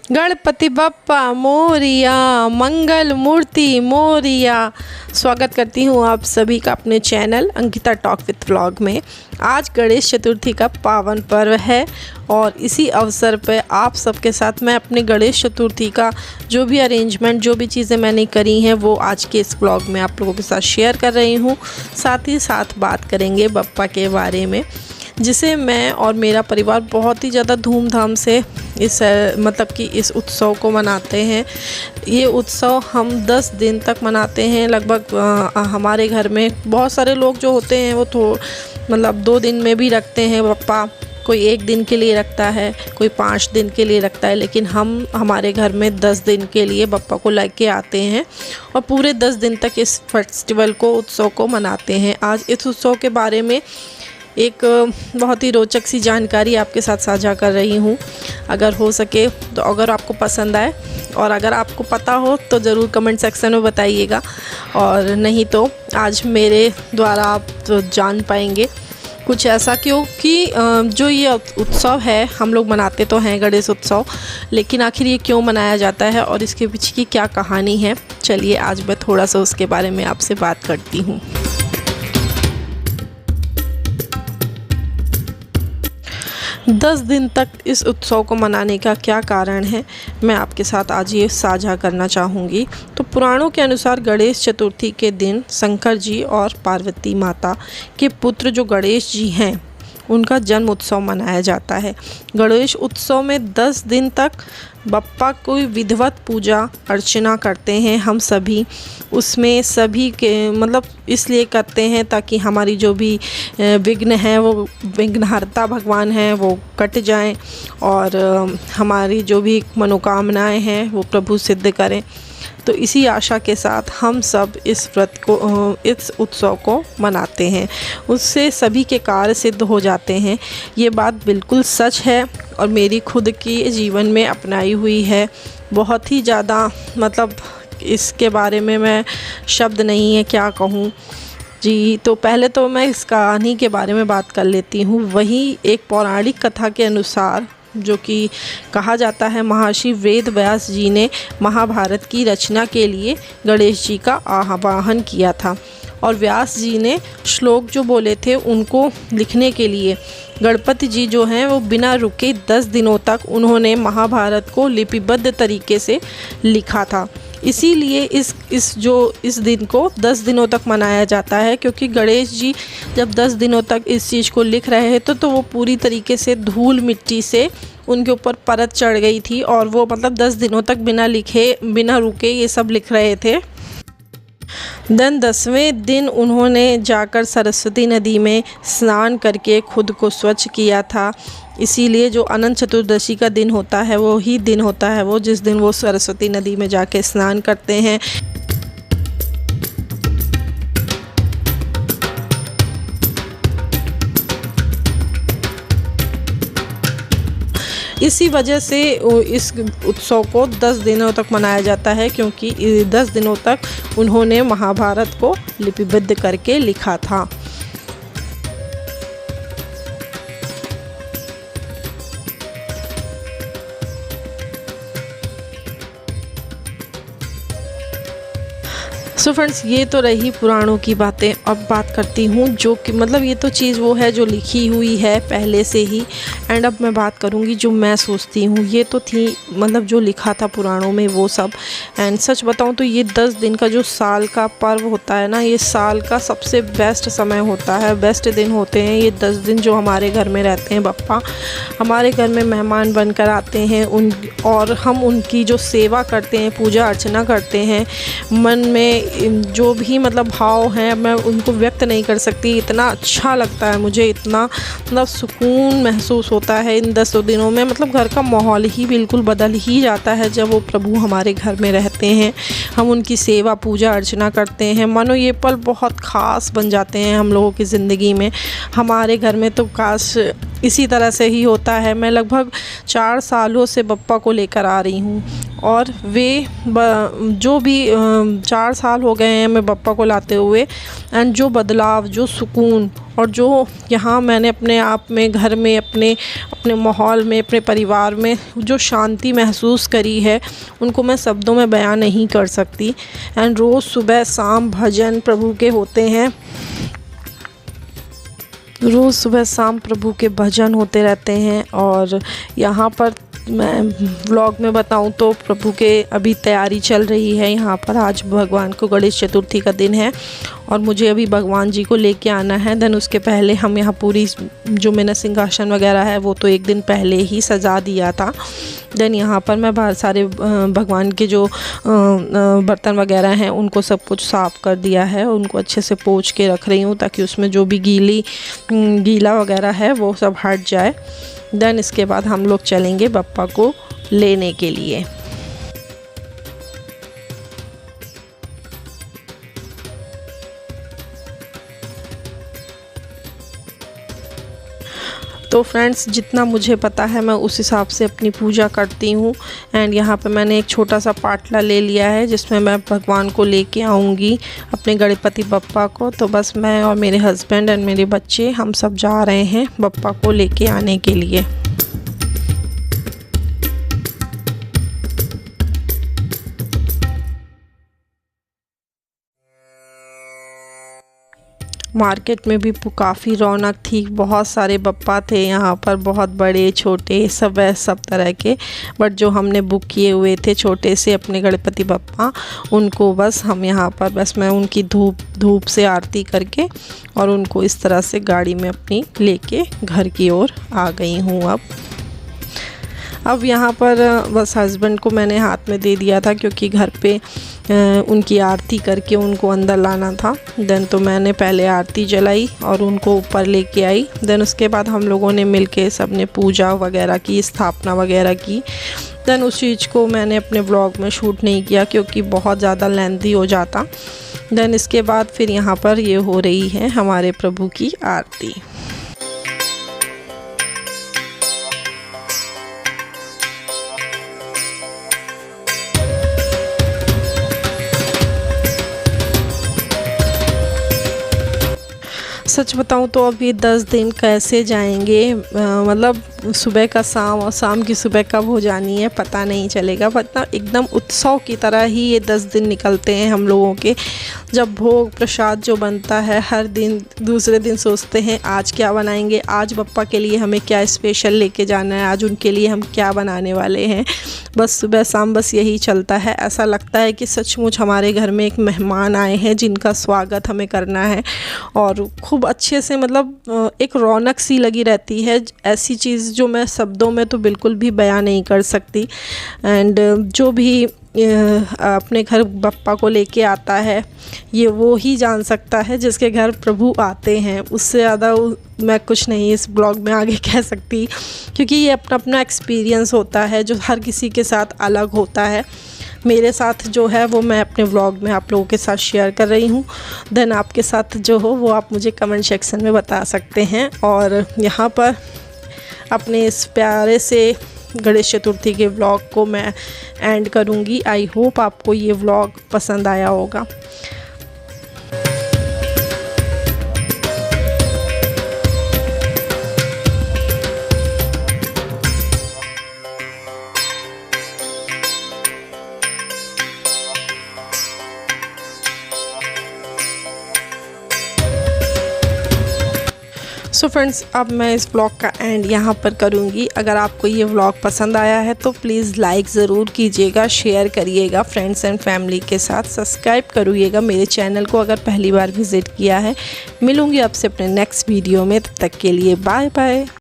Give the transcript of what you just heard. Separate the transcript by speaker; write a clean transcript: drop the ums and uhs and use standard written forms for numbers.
Speaker 1: गणपति बप्पा मोरिया, मंगल मूर्ति मोरिया। स्वागत करती हूँ आप सभी का अपने channel Ankita talk with vlog में। आज गणेश चतुर्थी का पावन पर्व है और इसी अवसर पर आप सबके साथ मैं अपने गणेश चतुर्थी का जो भी अरेंजमेंट, जो भी चीज़ें मैंने करी हैं वो आज के इस व्लॉग में आप लोगों के साथ शेयर कर रही हूँ। साथ ही साथ बात करेंगे बप्पा के बारे में, जिसे मैं और मेरा परिवार बहुत ही ज़्यादा धूमधाम से इस उत्सव को मनाते हैं। ये उत्सव हम 10 दिन तक मनाते हैं। लगभग हमारे घर में बहुत सारे लोग जो होते हैं वो 2 दिन में भी रखते हैं बप्पा। कोई 1 दिन के लिए रखता है, कोई 5 दिन के लिए रखता है, लेकिन हमारे घर में 10 दिन के लिए बप्पा को लेके आते हैं और पूरे 10 दिन तक इस फेस्टिवल को, उत्सव को मनाते हैं। आज इस उत्सव के बारे में एक बहुत ही रोचक सी जानकारी आपके साथ साझा कर रही हूँ। अगर हो सके तो, अगर आपको पसंद आए और अगर आपको पता हो तो ज़रूर कमेंट सेक्शन में बताइएगा, और नहीं तो आज मेरे द्वारा आप तो जान पाएंगे कुछ ऐसा। क्योंकि जो ये उत्सव है, हम लोग मनाते तो हैं गणेश उत्सव, लेकिन आखिर ये क्यों मनाया जाता है और इसके पीछे की क्या कहानी है, चलिए आज मैं थोड़ा सा उसके बारे में आपसे बात करती हूँ। 10 दिन तक इस उत्सव को मनाने का क्या कारण है, मैं आपके साथ आज ये साझा करना चाहूँगी। तो पुराणों के अनुसार गणेश चतुर्थी के दिन शंकर जी और पार्वती माता के पुत्र जो गणेश जी हैं, उनका जन्म उत्सव मनाया जाता है। गणेश उत्सव में 10 दिन तक बप्पा को विधिवत पूजा अर्चना करते हैं हम सभी। उसमें सभी के इसलिए करते हैं ताकि हमारी जो भी विघ्न है, वो विघ्नहर्ता भगवान हैं, वो कट जाएं और हमारी जो भी मनोकामनाएं हैं वो प्रभु सिद्ध करें। तो इसी आशा के साथ हम सब इस इस उत्सव को मनाते हैं। उससे सभी के कार्य सिद्ध हो जाते हैं। ये बात बिल्कुल सच है और मेरी खुद की जीवन में अपनाई हुई है। बहुत ही ज़्यादा इसके बारे में मैं शब्द नहीं है क्या कहूँ जी। तो पहले तो मैं इस कहानी के बारे में बात कर लेती हूँ। वही एक पौराणिक कथा के अनुसार, जो कि कहा जाता है महर्षि वेद व्यास जी ने महाभारत की रचना के लिए गणेश जी का आह्वान किया था, और व्यास जी ने श्लोक जो बोले थे उनको लिखने के लिए गणपति जी जो हैं वो बिना रुके 10 दिनों तक उन्होंने महाभारत को लिपिबद्ध तरीके से लिखा था। इसीलिए इस दिन को 10 दिनों तक मनाया जाता है, क्योंकि गणेश जी जब 10 दिनों तक इस चीज़ को लिख रहे थे तो वो पूरी तरीके से धूल मिट्टी से उनके ऊपर परत चढ़ गई थी, और वो 10 दिनों तक बिना लिखे, बिना रुके ये सब लिख रहे थे। 10वें दिन उन्होंने जाकर सरस्वती नदी में स्नान करके खुद को स्वच्छ किया था। इसीलिए जो अनंत चतुर्दशी का दिन होता है वो ही दिन होता है वो जिस दिन वो सरस्वती नदी में जाके स्नान करते हैं। इसी वजह से इस उत्सव को 10 दिनों तक मनाया जाता है, क्योंकि 10 दिनों तक उन्होंने महाभारत को लिपिबद्ध करके लिखा था। सो फ्रेंड्स, ये तो रही पुराणों की बातें। अब बात करती हूँ जो कि ये तो चीज़ वो है जो लिखी हुई है पहले से ही, एंड अब मैं बात करूँगी जो मैं सोचती हूँ। ये तो थी जो लिखा था पुराणों में वो सब। एंड सच बताऊँ तो ये 10 दिन का जो साल का पर्व होता है ना, ये साल का सबसे बेस्ट समय होता है, बेस्ट दिन होते हैं ये 10 दिन जो हमारे घर में रहते हैं बप्पा। हमारे घर में मेहमान बनकर आते हैं और हम उनकी जो सेवा करते हैं, पूजा अर्चना करते हैं। मन में जो भी भाव हैं मैं उनको व्यक्त नहीं कर सकती। इतना अच्छा लगता है मुझे, इतना सुकून महसूस होता है इन 10 दिनों में। घर का माहौल ही बिल्कुल बदल ही जाता है जब वो प्रभु हमारे घर में रहते हैं। हम उनकी सेवा पूजा अर्चना करते हैं। मानो ये पल बहुत ख़ास बन जाते हैं हम लोगों की ज़िंदगी में। हमारे घर में तो काश इसी तरह से ही होता है। मैं लगभग 4 सालों से बप्पा को लेकर आ रही हूँ। और वे जो भी 4 साल हो गए हैं मैं बप्पा को लाते हुए, एंड जो बदलाव, जो सुकून और जो यहाँ मैंने अपने आप में, घर में, अपने माहौल में, अपने परिवार में जो शांति महसूस करी है, उनको मैं शब्दों में बयां नहीं कर सकती। एंड रोज़ सुबह शाम भजन प्रभु के होते हैं, रोज़ सुबह शाम प्रभु के भजन होते रहते हैं। और यहाँ पर मैं व्लॉग में बताऊं तो प्रभु के अभी तैयारी चल रही है यहाँ पर। आज भगवान को गणेश चतुर्थी का दिन है और मुझे अभी भगवान जी को लेके आना है। देन उसके पहले हम यहाँ पूरी जो मैंने सिंहासन वगैरह है वो तो एक दिन पहले ही सजा दिया था। देन यहाँ पर मैं बाहर सारे भगवान के जो बर्तन वगैरह हैं उनको सब कुछ साफ़ कर दिया है, उनको अच्छे से पोंछ के रख रही हूँ ताकि उसमें जो भी गीला वगैरह है वो सब हट जाए। देन इसके बाद हम लोग चलेंगे बप्पा को लेने के लिए। तो फ्रेंड्स, जितना मुझे पता है मैं उस हिसाब से अपनी पूजा करती हूँ। एंड यहाँ पे मैंने एक छोटा सा पाटला ले लिया है जिसमें मैं भगवान को लेके आऊँगी, अपने गणपति बप्पा को। तो बस मैं और मेरे हस्बैंड एंड मेरे बच्चे हम सब जा रहे हैं बप्पा को लेके आने के लिए। मार्केट में भी काफ़ी रौनक थी, बहुत सारे बप्पा थे यहाँ पर, बहुत बड़े छोटे सब तरह के। बट जो हमने बुक किए हुए थे छोटे से अपने गणपति बप्पा, उनको बस हम यहाँ पर बस मैं उनकी धूप से आरती करके और उनको इस तरह से गाड़ी में अपनी लेके घर की ओर आ गई हूँ। अब यहाँ पर बस हस्बैंड को मैंने हाथ में दे दिया था क्योंकि घर पे उनकी आरती करके उनको अंदर लाना था। देन तो मैंने पहले आरती जलाई और उनको ऊपर लेके आई। देन उसके बाद हम लोगों ने मिलके सबने पूजा वगैरह की, स्थापना वगैरह की। देन उस चीज़ को मैंने अपने ब्लॉग में शूट नहीं किया क्योंकि बहुत ज़्यादा लेंथी हो जाता। देन इसके बाद फिर यहाँ पर ये हो रही है हमारे प्रभु की आरती। सच बताऊं तो अब ये 10 दिन कैसे जाएंगे, मतलब सुबह का शाम और शाम की सुबह कब हो जानी है पता नहीं चलेगा। मतलब एकदम उत्सव की तरह ही ये 10 दिन निकलते हैं हम लोगों के। जब भोग प्रसाद जो बनता है हर दिन, दूसरे दिन सोचते हैं आज क्या बनाएंगे, आज बप्पा के लिए हमें क्या स्पेशल लेके जाना है, आज उनके लिए हम क्या बनाने वाले हैं। बस सुबह शाम बस यही चलता है। ऐसा लगता है कि सचमुच हमारे घर में एक मेहमान आए हैं जिनका स्वागत हमें करना है और खूब अच्छे से, मतलब एक रौनक सी लगी रहती है। ऐसी चीज़ जो मैं शब्दों में तो बिल्कुल भी बयां नहीं कर सकती। एंड जो भी अपने घर बप्पा को लेके आता है ये वो ही जान सकता है जिसके घर प्रभु आते हैं। उससे ज़्यादा मैं कुछ नहीं इस ब्लॉग में आगे कह सकती, क्योंकि ये अपना अपना एक्सपीरियंस होता है जो हर किसी के साथ अलग होता है। मेरे साथ जो है वो मैं अपने व्लॉग में आप लोगों के साथ शेयर कर रही हूँ। देन आपके साथ जो हो वो आप मुझे कमेंट सेक्शन में बता सकते हैं। और यहाँ पर अपने इस प्यारे से गणेश चतुर्थी के व्लॉग को मैं एंड करूँगी। आई होप आपको ये व्लॉग पसंद आया होगा। सो फ्रेंड्स, अब मैं इस व्लॉग का एंड यहाँ पर करूँगी। अगर आपको ये व्लॉग पसंद आया है तो प्लीज़ लाइक ज़रूर कीजिएगा, शेयर करिएगा फ्रेंड्स एंड फैमिली के साथ, सब्सक्राइब करिएगा मेरे चैनल को अगर पहली बार विज़िट किया है। मिलूँगी आपसे अपने नेक्स्ट वीडियो में, तब तक के लिए बाय बाय।